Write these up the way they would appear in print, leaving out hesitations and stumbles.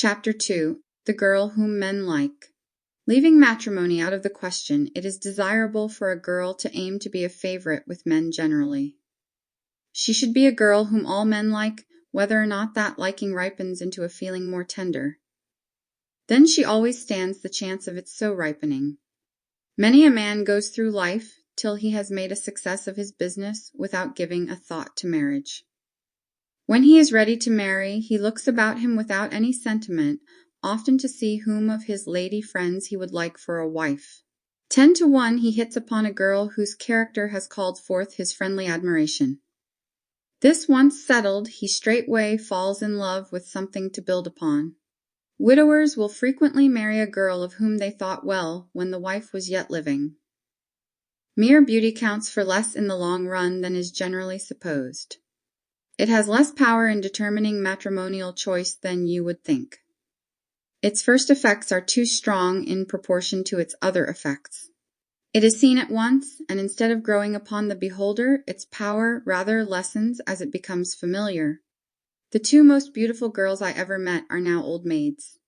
Chapter 2. The Girl Whom Men Like. Leaving matrimony out of the question, it is desirable for a girl to aim to be a favorite with men generally. She should be a girl whom all men like, whether or not that liking ripens into a feeling more tender. Then she always stands the chance of its so ripening. Many a man goes through life till he has made a success of his business without giving a thought to marriage. When he is ready to marry, he looks about him without any sentiment, often to see whom of his lady friends he would like for a wife. 10 to 1 he hits upon a girl whose character has called forth his friendly admiration. This once settled, he straightway falls in love with something to build upon. Widowers will frequently marry a girl of whom they thought well when the wife was yet living. Mere beauty counts for less in the long run than is generally supposed. It has less power in determining matrimonial choice than you would think. Its first effects are too strong in proportion to its other effects. It is seen at once, and instead of growing upon the beholder, its power rather lessens as it becomes familiar. The 2 most beautiful girls I ever met are now old maids.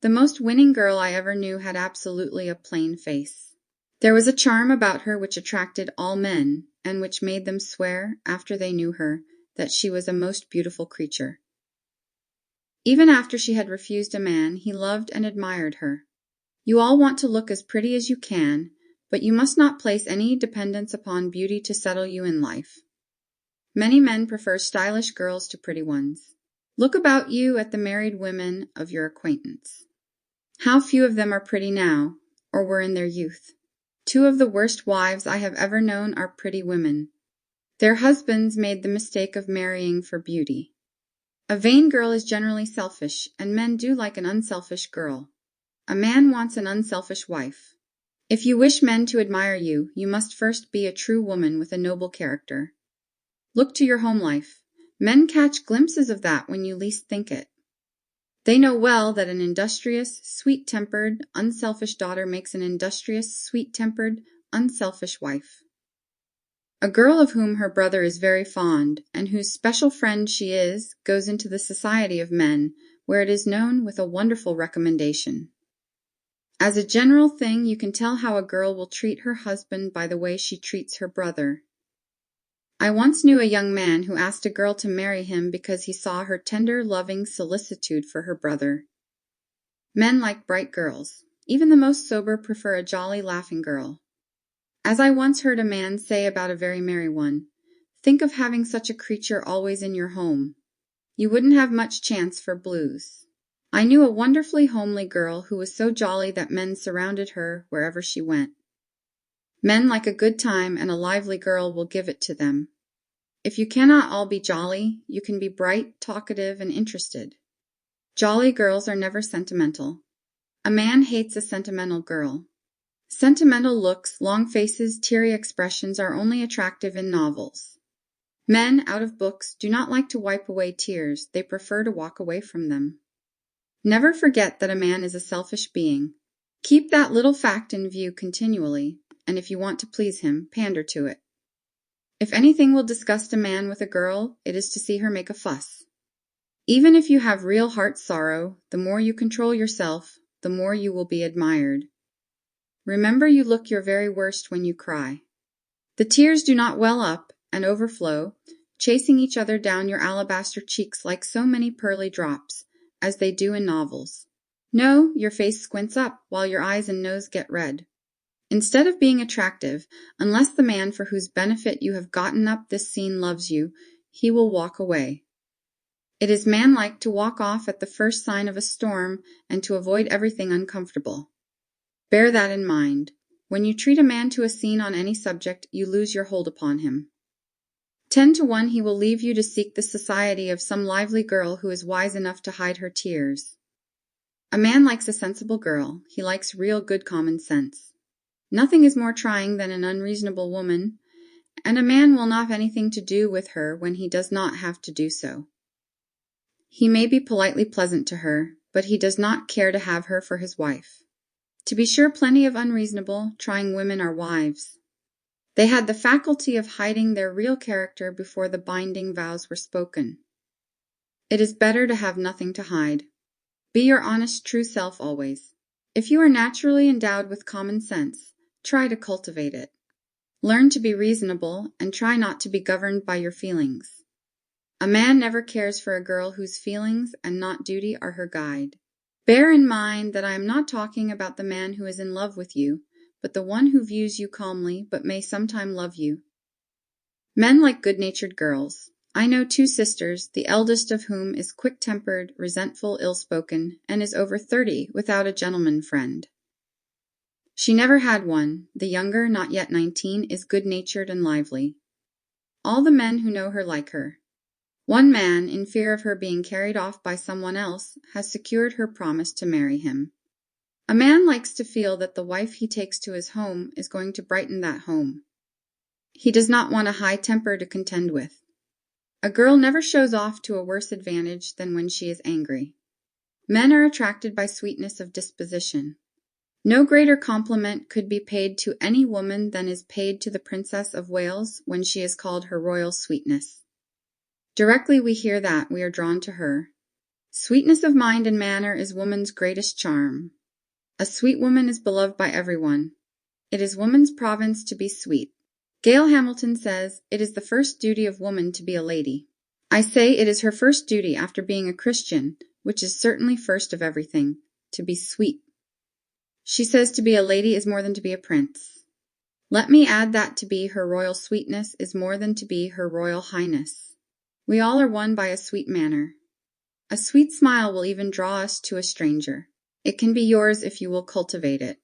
The most winning girl I ever knew had absolutely a plain face. There was a charm about her which attracted all men, and which made them swear, after they knew her, that she was a most beautiful creature. Even after she had refused a man, he loved and admired her. You all want to look as pretty as you can, but you must not place any dependence upon beauty to settle you in life. Many men prefer stylish girls to pretty ones. Look about you at the married women of your acquaintance. How few of them are pretty now, or were in their youth. 2 of the worst wives I have ever known are pretty women. Their husbands made the mistake of marrying for beauty. A vain girl is generally selfish, and men do like an unselfish girl. A man wants an unselfish wife. If you wish men to admire you, you must first be a true woman with a noble character. Look to your home life. Men catch glimpses of that when you least think it. They know well that an industrious, sweet-tempered, unselfish daughter makes an industrious, sweet-tempered, unselfish wife. A girl of whom her brother is very fond, and whose special friend she is, goes into the society of men, where it is known with a wonderful recommendation. As a general thing, you can tell how a girl will treat her husband by the way she treats her brother. I once knew a young man who asked a girl to marry him because he saw her tender, loving solicitude for her brother. Men like bright girls. Even the most sober prefer a jolly, laughing girl. As I once heard a man say about a very merry one, think of having such a creature always in your home. You wouldn't have much chance for blues. I knew a wonderfully homely girl who was so jolly that men surrounded her wherever she went. Men like a good time, and a lively girl will give it to them. If you cannot all be jolly, you can be bright, talkative, and interested. Jolly girls are never sentimental. A man hates a sentimental girl. Sentimental looks, long faces, teary expressions are only attractive in novels. Men, out of books, do not like to wipe away tears, they prefer to walk away from them. Never forget that a man is a selfish being. Keep that little fact in view continually, and if you want to please him, pander to it. If anything will disgust a man with a girl, it is to see her make a fuss. Even if you have real heart sorrow, the more you control yourself, the more you will be admired. Remember you look your very worst when you cry. The tears do not well up and overflow, chasing each other down your alabaster cheeks like so many pearly drops, as they do in novels. No, your face squints up, while your eyes and nose get red. Instead of being attractive, unless the man for whose benefit you have gotten up this scene loves you, he will walk away. It is manlike to walk off at the first sign of a storm and to avoid everything uncomfortable. Bear that in mind. When you treat a man to a scene on any subject, you lose your hold upon him. 10 to 1 he will leave you to seek the society of some lively girl who is wise enough to hide her tears. A man likes a sensible girl. He likes real good common sense. Nothing is more trying than an unreasonable woman, and a man will not have anything to do with her when he does not have to do so. He may be politely pleasant to her, but he does not care to have her for his wife. To be sure, plenty of unreasonable, trying women are wives. They had the faculty of hiding their real character before the binding vows were spoken. It is better to have nothing to hide. Be your honest, true self always. If you are naturally endowed with common sense, try to cultivate it. Learn to be reasonable and try not to be governed by your feelings. A man never cares for a girl whose feelings and not duty are her guide. Bear in mind that I am not talking about the man who is in love with you, but the one who views you calmly but may sometime love you. Men like good-natured girls. I know 2 sisters, the eldest of whom is quick-tempered, resentful, ill-spoken, and is over 30 without a gentleman friend. She never had one. The younger, not yet 19, is good-natured and lively. All the men who know her like her. One man, in fear of her being carried off by someone else, has secured her promise to marry him. A man likes to feel that the wife he takes to his home is going to brighten that home. He does not want a high temper to contend with. A girl never shows off to a worse advantage than when she is angry. Men are attracted by sweetness of disposition. No greater compliment could be paid to any woman than is paid to the Princess of Wales when she is called her royal sweetness. Directly we hear that, we are drawn to her. Sweetness of mind and manner is woman's greatest charm. A sweet woman is beloved by everyone. It is woman's province to be sweet. Gail Hamilton says, "It is the first duty of woman to be a lady." I say it is her first duty after being a Christian, which is certainly first of everything, to be sweet. She says to be a lady is more than to be a prince. Let me add that to be her royal sweetness is more than to be her royal highness. We all are won by a sweet manner. A sweet smile will even draw us to a stranger. It can be yours if you will cultivate it.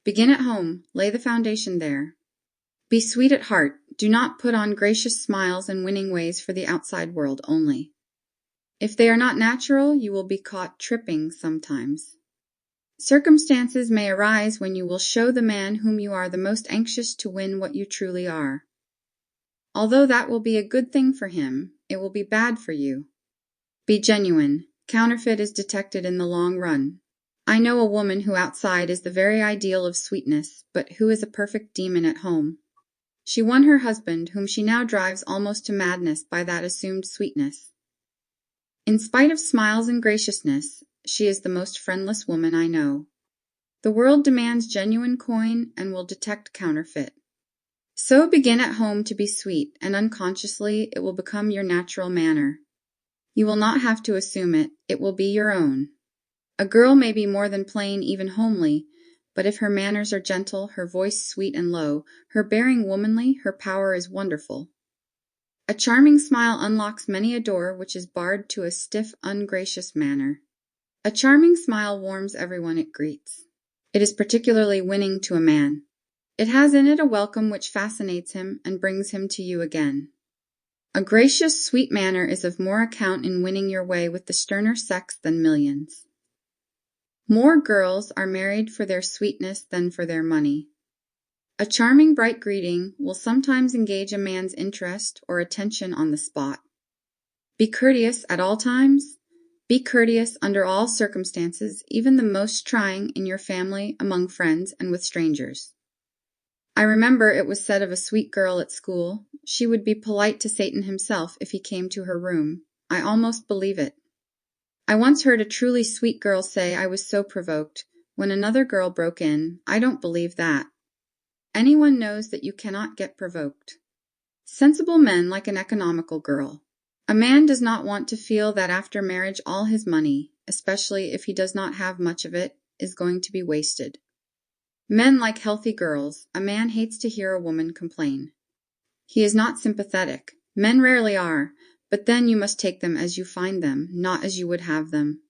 Begin at home, lay the foundation there. Be sweet at heart. Do not put on gracious smiles and winning ways for the outside world only. If they are not natural, you will be caught tripping sometimes. Circumstances may arise when you will show the man whom you are the most anxious to win what you truly are. Although that will be a good thing for him, it will be bad for you. Be genuine. Counterfeit is detected in the long run. I know a woman who outside is the very ideal of sweetness, but who is a perfect demon at home. She won her husband, whom she now drives almost to madness by that assumed sweetness. In spite of smiles and graciousness, she is the most friendless woman I know. The world demands genuine coin and will detect counterfeit. So begin at home to be sweet, and unconsciously it will become your natural manner. You will not have to assume it, it will be your own. A girl may be more than plain, even homely, but if her manners are gentle, her voice sweet and low, her bearing womanly, her power is wonderful. A charming smile unlocks many a door which is barred to a stiff, ungracious manner. A charming smile warms everyone it greets. It is particularly winning to a man. It has in it a welcome which fascinates him and brings him to you again. A gracious, sweet manner is of more account in winning your way with the sterner sex than millions. More girls are married for their sweetness than for their money. A charming, bright greeting will sometimes engage a man's interest or attention on the spot. Be courteous at all times. Be courteous under all circumstances, even the most trying, in your family, among friends, and with strangers. I remember it was said of a sweet girl at school, she would be polite to Satan himself if he came to her room. I almost believe it. I once heard a truly sweet girl say I was so provoked. When another girl broke in, I don't believe that. Anyone knows that you cannot get provoked. Sensible men like an economical girl. A man does not want to feel that after marriage all his money, especially if he does not have much of it, is going to be wasted. Men like healthy girls. A man hates to hear a woman complain. He is not sympathetic. Men rarely are, but then you must take them as you find them, not as you would have them.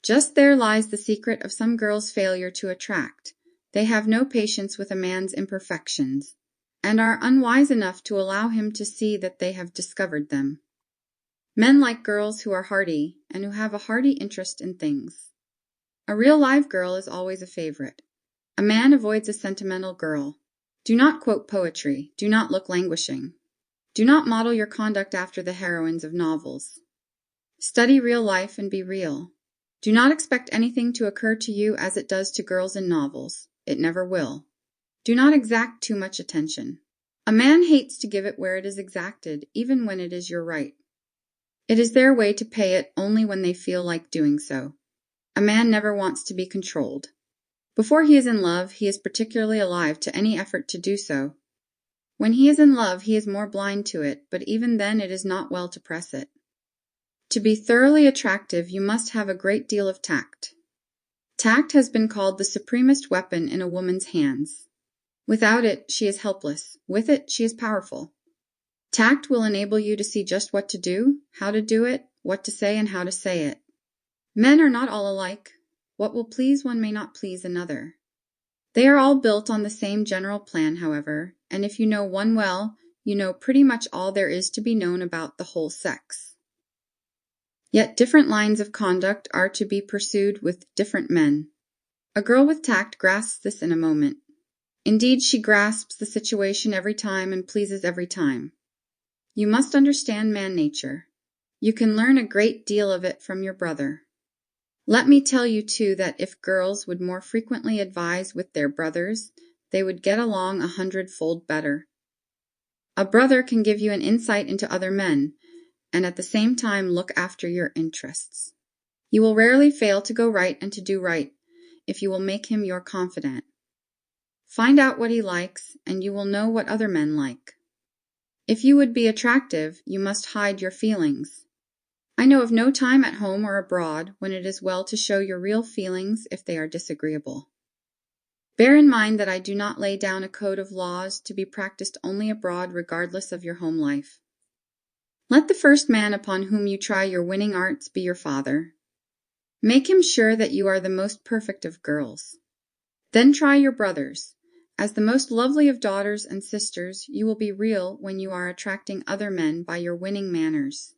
Just there lies the secret of some girls' failure to attract. They have no patience with a man's imperfections, and are unwise enough to allow him to see that they have discovered them. Men like girls who are hearty, and who have a hearty interest in things. A real live girl is always a favorite. A man avoids a sentimental girl. Do not quote poetry. Do not look languishing. Do not model your conduct after the heroines of novels. Study real life and be real. Do not expect anything to occur to you as it does to girls in novels. It never will. Do not exact too much attention. A man hates to give it where it is exacted, even when it is your right. It is their way to pay it only when they feel like doing so. A man never wants to be controlled. Before he is in love, he is particularly alive to any effort to do so. When he is in love, he is more blind to it, but even then it is not well to press it. To be thoroughly attractive, you must have a great deal of tact. Tact has been called the supremest weapon in a woman's hands. Without it, she is helpless. With it, she is powerful. Tact will enable you to see just what to do, how to do it, what to say, and how to say it. Men are not all alike. What will please one may not please another. They are all built on the same general plan, however, and if you know one well, you know pretty much all there is to be known about the whole sex. Yet different lines of conduct are to be pursued with different men. A girl with tact grasps this in a moment. Indeed, she grasps the situation every time and pleases every time. You must understand man nature. You can learn a great deal of it from your brother. Let me tell you, too, that if girls would more frequently advise with their brothers, they would get along 100-fold better. A brother can give you an insight into other men, and at the same time look after your interests. You will rarely fail to go right and to do right, if you will make him your confidant. Find out what he likes, and you will know what other men like. If you would be attractive, you must hide your feelings. I know of no time at home or abroad when it is well to show your real feelings if they are disagreeable. Bear in mind that I do not lay down a code of laws to be practiced only abroad regardless of your home life. Let the first man upon whom you try your winning arts be your father. Make him sure that you are the most perfect of girls. Then try your brothers. As the most lovely of daughters and sisters, you will be real when you are attracting other men by your winning manners.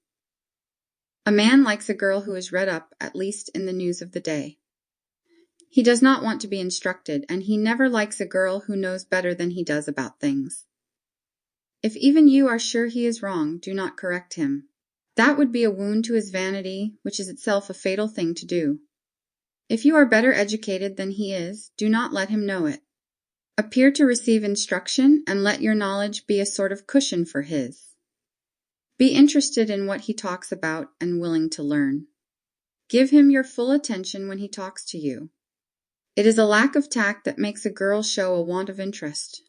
A man likes a girl who is read up, at least in the news of the day. He does not want to be instructed, and he never likes a girl who knows better than he does about things. If even you are sure he is wrong, do not correct him. That would be a wound to his vanity, which is itself a fatal thing to do. If you are better educated than he is, do not let him know it. Appear to receive instruction, and let your knowledge be a sort of cushion for his. Be interested in what he talks about and willing to learn. Give him your full attention when he talks to you. It is a lack of tact that makes a girl show a want of interest.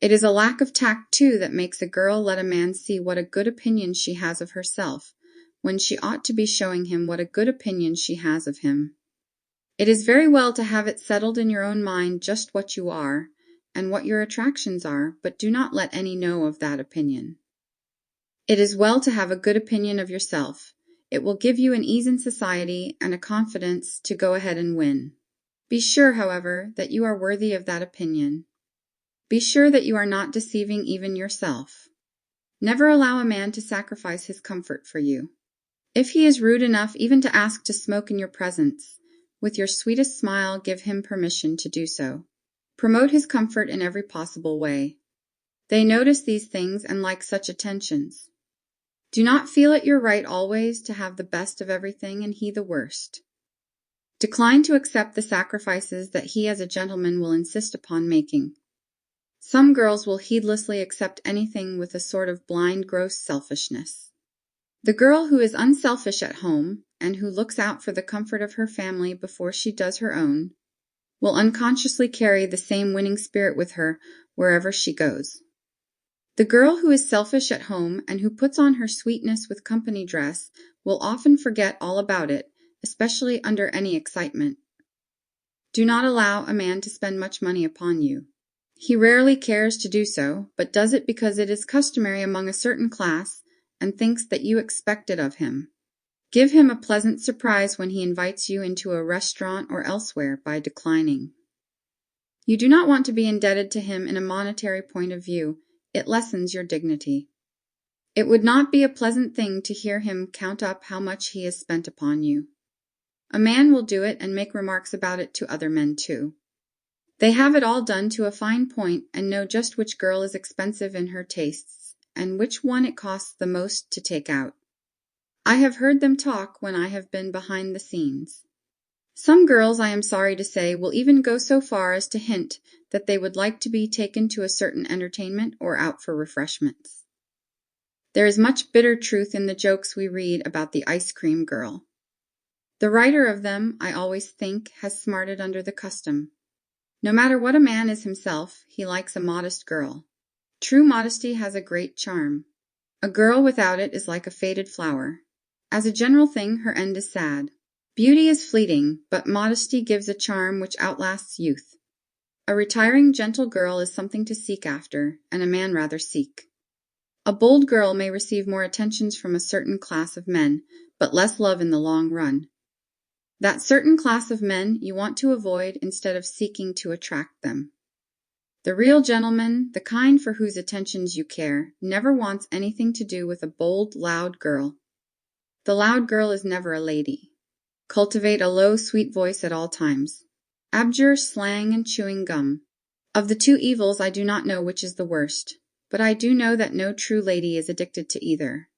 It is a lack of tact, too, that makes a girl let a man see what a good opinion she has of herself, when she ought to be showing him what a good opinion she has of him. It is very well to have it settled in your own mind just what you are, and what your attractions are, but do not let any know of that opinion. It is well to have a good opinion of yourself. It will give you an ease in society and a confidence to go ahead and win. Be sure, however, that you are worthy of that opinion. Be sure that you are not deceiving even yourself. Never allow a man to sacrifice his comfort for you. If he is rude enough even to ask to smoke in your presence, with your sweetest smile give him permission to do so. Promote his comfort in every possible way. They notice these things and like such attentions. Do not feel it your right always to have the best of everything and he the worst. Decline to accept the sacrifices that he as a gentleman will insist upon making. Some girls will heedlessly accept anything with a sort of blind, gross selfishness. The girl who is unselfish at home, and who looks out for the comfort of her family before she does her own, will unconsciously carry the same winning spirit with her wherever she goes. The girl who is selfish at home and who puts on her sweetness with company dress will often forget all about it, especially under any excitement. Do not allow a man to spend much money upon you. He rarely cares to do so, but does it because it is customary among a certain class and thinks that you expect it of him. Give him a pleasant surprise when he invites you into a restaurant or elsewhere by declining. You do not want to be indebted to him in a monetary point of view. It lessens your dignity. It would not be a pleasant thing to hear him count up how much he has spent upon you. A man will do it and make remarks about it to other men too. They have it all done to a fine point and know just which girl is expensive in her tastes and which one it costs the most to take out. I have heard them talk when I have been behind the scenes. Some girls, I am sorry to say, will even go so far as to hint that they would like to be taken to a certain entertainment or out for refreshments. There is much bitter truth in the jokes we read about the ice cream girl. The writer of them, I always think, has smarted under the custom. No matter what a man is himself, he likes a modest girl. True modesty has a great charm. A girl without it is like a faded flower. As a general thing, her end is sad. Beauty is fleeting, but modesty gives a charm which outlasts youth. A retiring, gentle girl is something to seek after, and a man rather seek. A bold girl may receive more attentions from a certain class of men, but less love in the long run. That certain class of men you want to avoid instead of seeking to attract them. The real gentleman, the kind for whose attentions you care, never wants anything to do with a bold, loud girl. The loud girl is never a lady. Cultivate a low, sweet voice at all times. Abjure slang and chewing gum. Of the two evils I do not know which is the worst, but I do know that no true lady is addicted to either.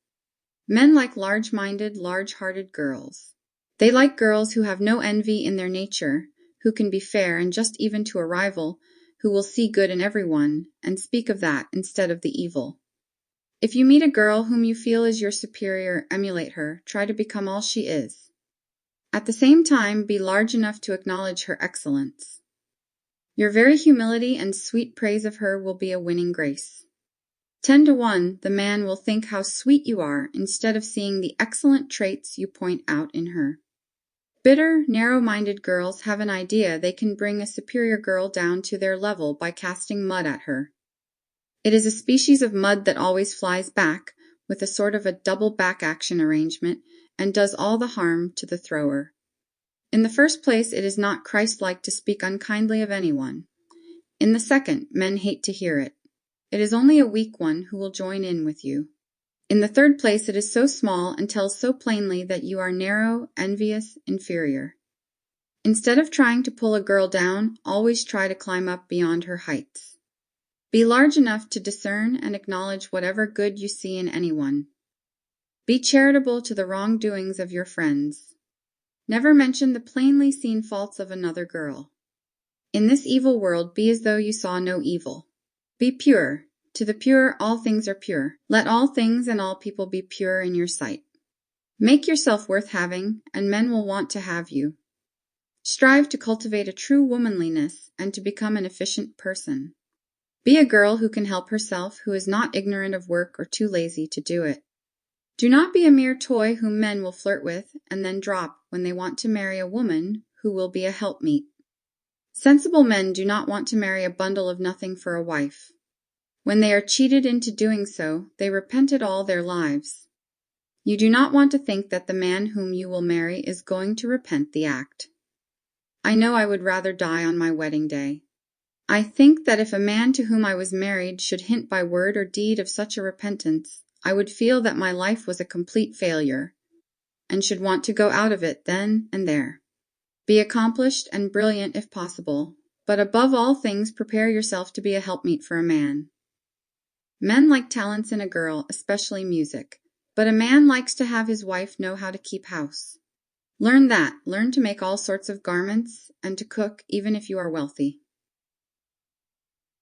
Men like large-minded, large-hearted girls. They like girls who have no envy in their nature, who can be fair and just even to a rival, who will see good in everyone, and speak of that instead of the evil. If you meet a girl whom you feel is your superior, emulate her, try to become all she is. At the same time, be large enough to acknowledge her excellence. Your very humility and sweet praise of her will be a winning grace. 10 to 1, the man will think how sweet you are instead of seeing the excellent traits you point out in her. Bitter, narrow-minded girls have an idea they can bring a superior girl down to their level by casting mud at her. It is a species of mud that always flies back, with a sort of a double back-action arrangement, and does all the harm to the thrower. In the first place, it is not Christ-like to speak unkindly of anyone. In the second, men hate to hear it. It is only a weak one who will join in with you. In the third place, it is so small and tells so plainly that you are narrow, envious, inferior. Instead of trying to pull a girl down, always try to climb up beyond her heights. Be large enough to discern and acknowledge whatever good you see in anyone. Be charitable to the wrongdoings of your friends. Never mention the plainly seen faults of another girl. In this evil world, be as though you saw no evil. Be pure. To the pure, all things are pure. Let all things and all people be pure in your sight. Make yourself worth having, and men will want to have you. Strive to cultivate a true womanliness and to become an efficient person. Be a girl who can help herself, who is not ignorant of work or too lazy to do it. Do not be a mere toy whom men will flirt with and then drop when they want to marry a woman who will be a helpmeet. Sensible men do not want to marry a bundle of nothing for a wife. When they are cheated into doing so, they repent it all their lives. You do not want to think that the man whom you will marry is going to repent the act. I know I would rather die on my wedding day. I think that if a man to whom I was married should hint by word or deed of such a repentance, I would feel that my life was a complete failure, and should want to go out of it then and there. Be accomplished and brilliant if possible, but above all things prepare yourself to be a helpmeet for a man. Men like talents in a girl, especially music, but a man likes to have his wife know how to keep house. Learn that. Learn to make all sorts of garments and to cook even if you are wealthy.